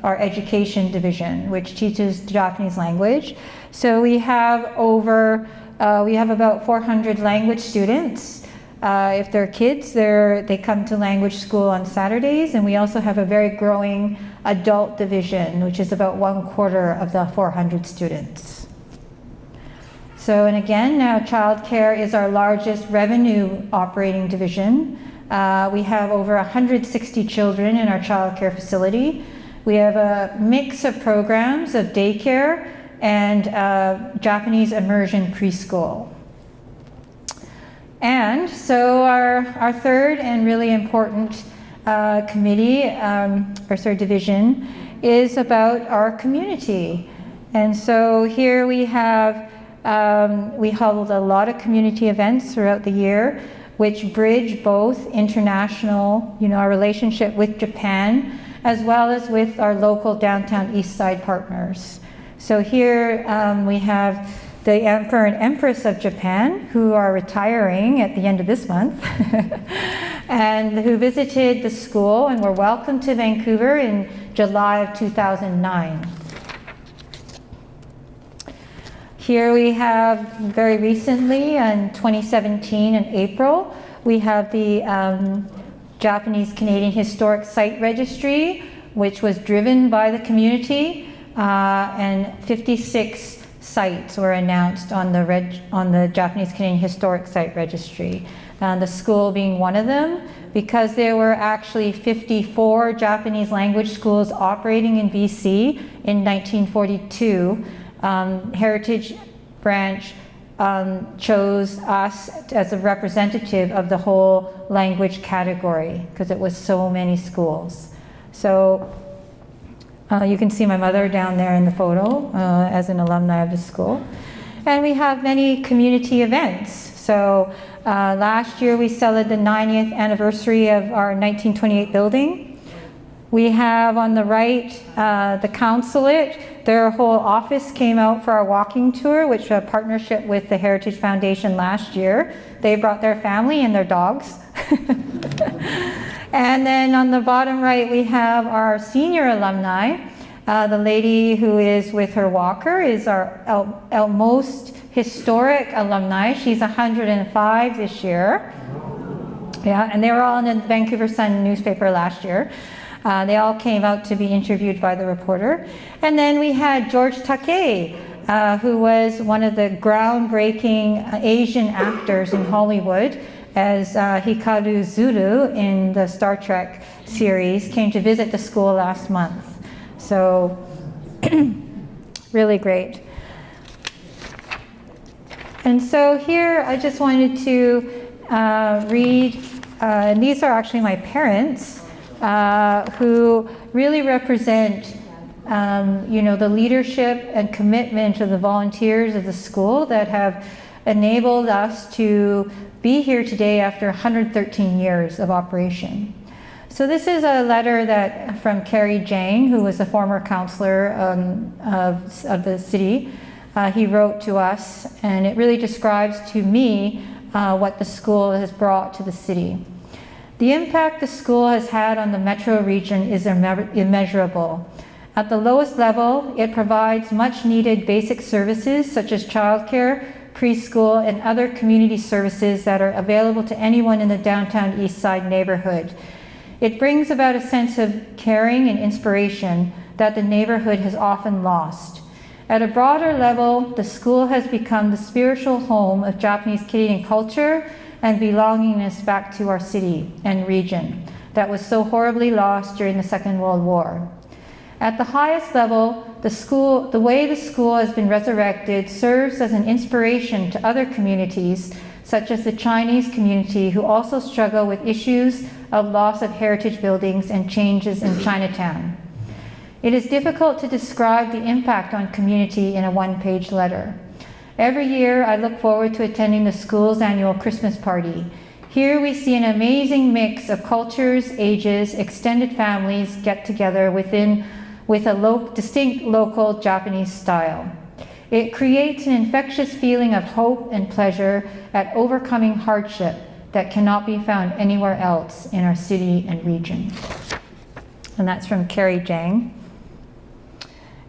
education division, which teaches Japanese language. So we have about 400 language students. If they're kids, they come to language school on Saturdays, and we also have a very growing adult division, which is about 1/4 of the 400 students. So, and again, now childcare is our largest revenue operating division. We have over 160 children in our childcare facility. We have a mix of programs of daycare and Japanese immersion preschool. And so our third and really important committee, or third division, is about our community. And so here we have, we hold a lot of community events throughout the year, which bridge both international, our relationship with Japan, as well as with our local downtown East Side partners. So here we have the Emperor and Empress of Japan, who are retiring at the end of this month, and who visited the school and were welcomed to Vancouver in July of 2009. Here we have very recently, in 2017 in April, we have the Japanese Canadian Historic Site Registry, which was driven by the community, and 56 sites were announced on the Japanese Canadian Historic Site Registry. The school being one of them, because there were actually 54 Japanese language schools operating in BC in 1942. Heritage Branch chose us as a representative of the whole language category because it was so many schools. So you can see my mother down there in the photo as an alumni of the school. And we have many community events. So last year we celebrated the 90th anniversary of our 1928 building. We have on the right the consulate. Their whole office came out for our walking tour, which was a partnership with the Heritage Foundation last year. They brought their family and their dogs. And then on the bottom right, we have our senior alumni. The lady who is with her walker is our most historic alumni. She's 105 this year. Yeah, and they were all in the Vancouver Sun newspaper last year. They all came out to be interviewed by the reporter. And then we had George Takei, who was one of the groundbreaking Asian actors in Hollywood, as Hikaru Zuru in the Star Trek series, came to visit the school last month. So, really great. And so here I just wanted to read, and these are actually my parents, who really represent the leadership and commitment of the volunteers of the school that have enabled us to be here today after 113 years of operation. So this is a letter from Kerry Jang, who was a former councillor of the city. He wrote to us, and it really describes to me what the school has brought to the city. The impact the school has had on the metro region is immeasurable. At the lowest level, it provides much needed basic services such as childcare, preschool, and other community services that are available to anyone in the downtown East Side neighborhood. It brings about a sense of caring and inspiration that the neighborhood has often lost. At a broader level, the school has become the spiritual home of Japanese Canadian culture and belongingness back to our city and region that was so horribly lost during the Second World War. At the highest level, the way the school has been resurrected serves as an inspiration to other communities, such as the Chinese community, who also struggle with issues of loss of heritage buildings and changes in Chinatown. It is difficult to describe the impact on community in a one-page letter. Every year, I look forward to attending the school's annual Christmas party. Here we see an amazing mix of cultures, ages, extended families get together with a distinct local Japanese style. It creates an infectious feeling of hope and pleasure at overcoming hardship that cannot be found anywhere else in our city and region. And that's from Carrie Jang.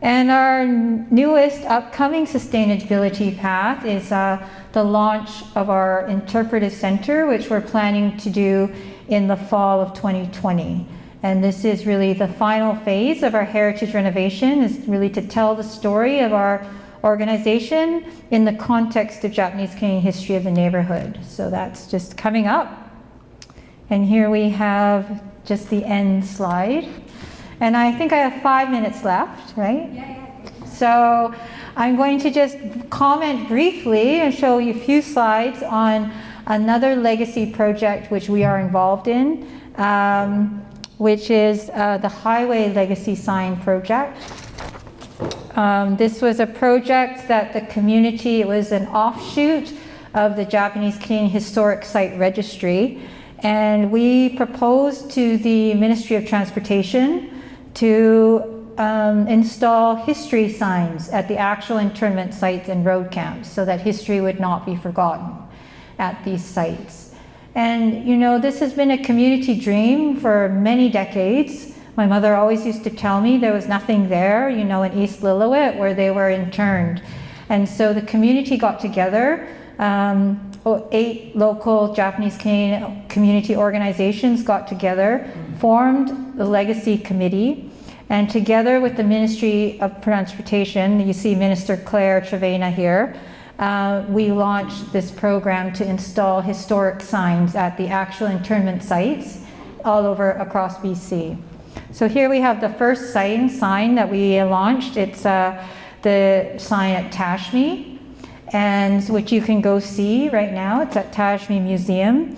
And our newest upcoming sustainability path is the launch of our Interpretive Center, which we're planning to do in the fall of 2020. And this is really the final phase of our heritage renovation, is really to tell the story of our organization in the context of Japanese Canadian history of the neighborhood. So that's just coming up. And here we have just the end slide. And I think I have 5 minutes left, right? Yeah. So I'm going to just comment briefly and show you a few slides on another legacy project which we are involved in, which is the Highway Legacy Sign Project. This was a project that the community, it was an offshoot of the Japanese Canadian Historic Site Registry, and we proposed to the Ministry of Transportation to install history signs at the actual internment sites and road camps so that history would not be forgotten at these sites. And you know, this has been a community dream for many decades. My mother always used to tell me there was nothing there, you know, in East Lillooet where they were interned. And so the community got together, 8 local Japanese Canadian community organizations got together, formed the Legacy Committee, and together with the Ministry of Transportation, you see Minister Claire Trevena here, we launched this program to install historic signs at the actual internment sites all over across BC. So here we have the first sign that we launched. It's the sign at Tashme, and which you can go see right now. It's at Tashme Museum,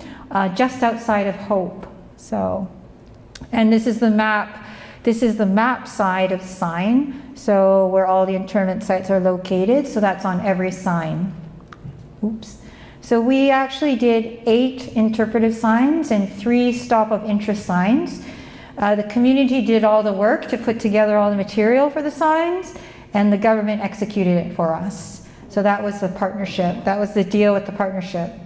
just outside of Hope. So, and this is the map. This is the map side of the sign. So where all the internment sites are located. So that's on every sign. Oops. So we actually did 8 interpretive signs and 3 stop of interest signs. The community did all the work to put together all the material for the signs, and the government executed it for us. So that was the partnership. That was the deal with the partnership.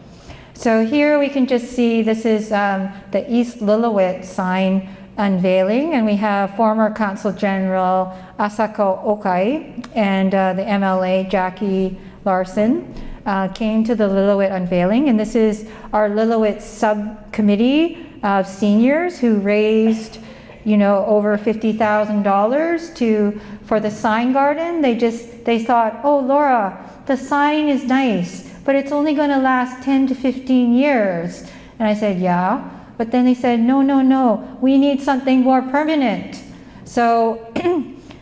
So here we can just see this is the East Lillooet sign unveiling, and we have former Consul General Asako Okai and the MLA Jackie Larson came to the Lillooet unveiling, and this is our Lillooet subcommittee of seniors who raised, you know, over $50,000 for the sign garden. They thought, oh Laura, the sign is nice, but it's only going to last 10 to 15 years. And I said, yeah. But then they said, no, we need something more permanent. So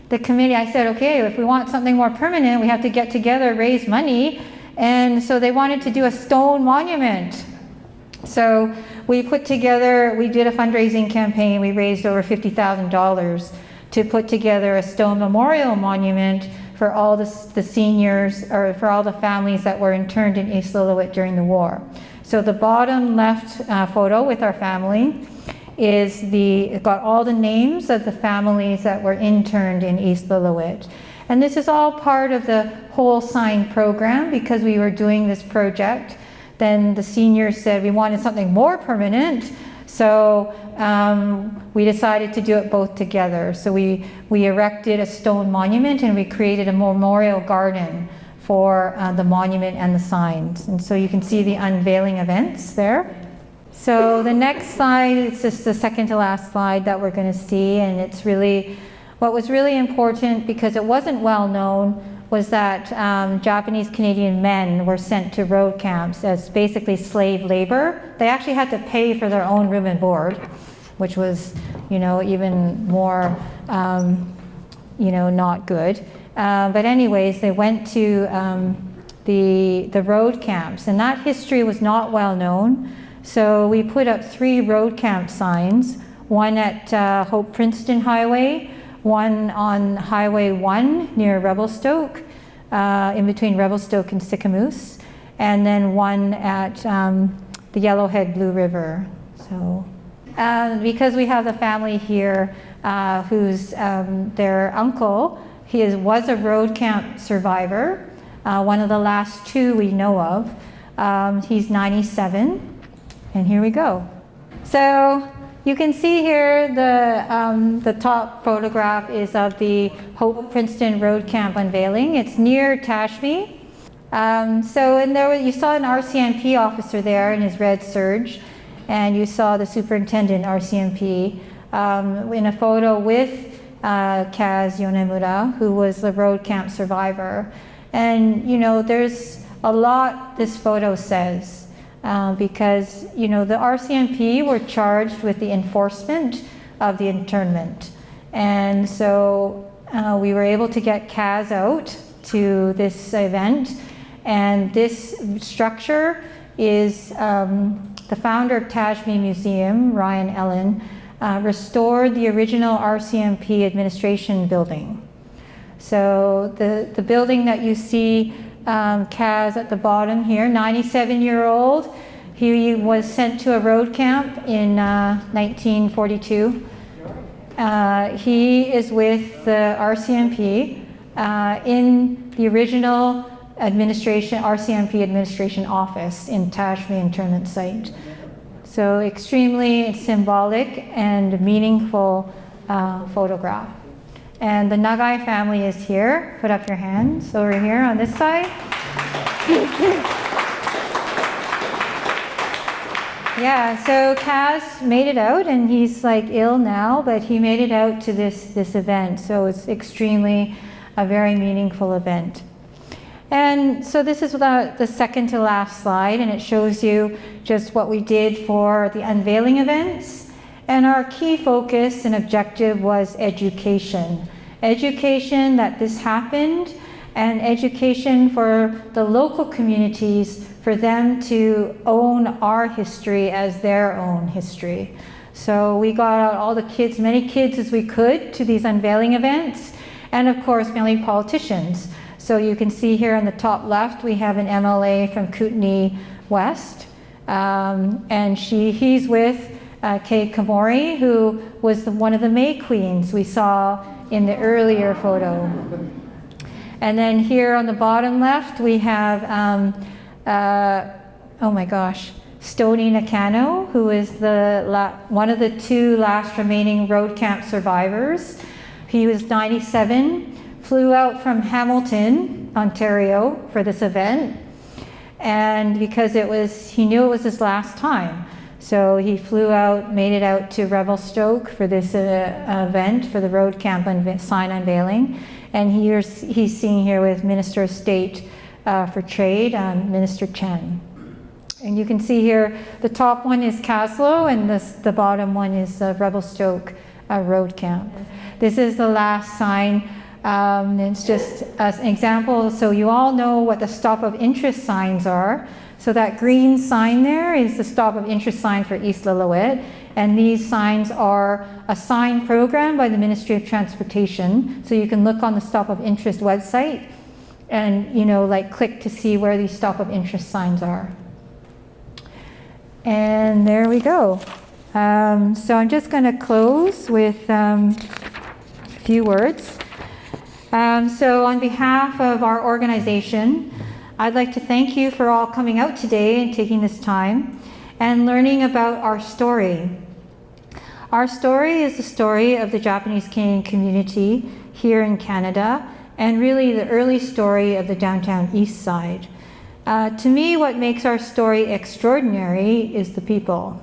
the committee, I said, okay, if we want something more permanent, we have to get together, raise money. And so they wanted to do a stone monument. So we put together, we did a fundraising campaign. We raised over $50,000 to put together a stone memorial monument for all the seniors, or for all the families that were interned in East Lillooet during the war. So the bottom left photo with our family is it got all the names of the families that were interned in East Lillooet. And this is all part of the whole sign program, because we were doing this project. Then the seniors said we wanted something more permanent, so we decided to do it both together. So we erected a stone monument, and we created a memorial garden for the monument and the signs. And so you can see the unveiling events there. So the next slide is just the second to last slide that we're going to see, and it's really, what was really important, because it wasn't well known, was that Japanese Canadian men were sent to road camps as basically slave labor. They actually had to pay for their own room and board, which was, you know, even more, you know, not good. But anyways, they went to the road camps, and that history was not well known. So we put up 3 road camp signs, one at Hope Princeton Highway, one on Highway 1 near Revelstoke, in between Revelstoke and Sicamous, and then one at the Yellowhead Blue River. So, because we have the family here who's their uncle, was a road camp survivor, one of the last two we know of. He's 97, and here we go. So you can see here the top photograph is of the Hope Princeton Road Camp unveiling. It's near Tashme. And there you saw an RCMP officer there in his red serge, and you saw the superintendent RCMP in a photo with Kaz Yonemura, who was the road camp survivor. And you know, there's a lot this photo says, because you know, the RCMP were charged with the enforcement of the internment. And so we were able to get Kaz out to this event. And this structure is the founder of Tashme Museum, Ryan Ellen, restored the original RCMP administration building. So the building that you see Kaz at the bottom here, 97-year-old, he was sent to a road camp in 1942. He is with the RCMP in the original RCMP administration office in Tashme internment site. So extremely symbolic and meaningful photograph. And the Nagai family is here. Put up your hands over here on this side. Yeah, so Kaz made it out, and he's like ill now, but he made it out to this event. So it's extremely a very meaningful event. And so this is the second to last slide, and it shows you just what we did for the unveiling events. And our key focus and objective was education. Education that this happened, and education for the local communities, for them to own our history as their own history. So we got out all the kids, many kids as we could, to these unveiling events, and of course many politicians. So you can see here on the top left, we have an MLA from Kootenay West, and he's with Kay Kamori, who was one of the May Queens we saw in the earlier photo. And then here on the bottom left, we have, oh my gosh, Stoney Nakano, who is one of the two last remaining road camp survivors. He was 97. Flew out from Hamilton, Ontario for this event, and because he knew it was his last time. So he flew out, made it out to Revelstoke for this event, for the road camp sign unveiling. And he's seen here with Minister of State for Trade, Minister Chen. And you can see here, the top one is Caslow, and the bottom one is Revelstoke road camp. This is the last sign. It's just an example, so you all know what the stop of interest signs are. So that green sign there is the stop of interest sign for East Lillooet, and these signs are a sign program by the Ministry of Transportation. So you can look on the stop of interest website and, you know, like click to see where these stop of interest signs are. And there we go. So I'm just going to close with a few words. So on behalf of our organization, I'd like to thank you for all coming out today and taking this time and learning about our story. Our story is the story of the Japanese Canadian community here in Canada, and really the early story of the downtown east side. To me, what makes our story extraordinary is the people.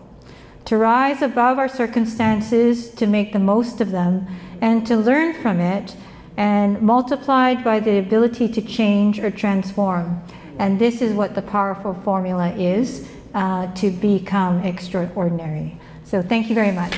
To rise above our circumstances, to make the most of them, and to learn from it, and multiplied by the ability to change or transform. And this is what the powerful formula is, to become extraordinary. So thank you very much.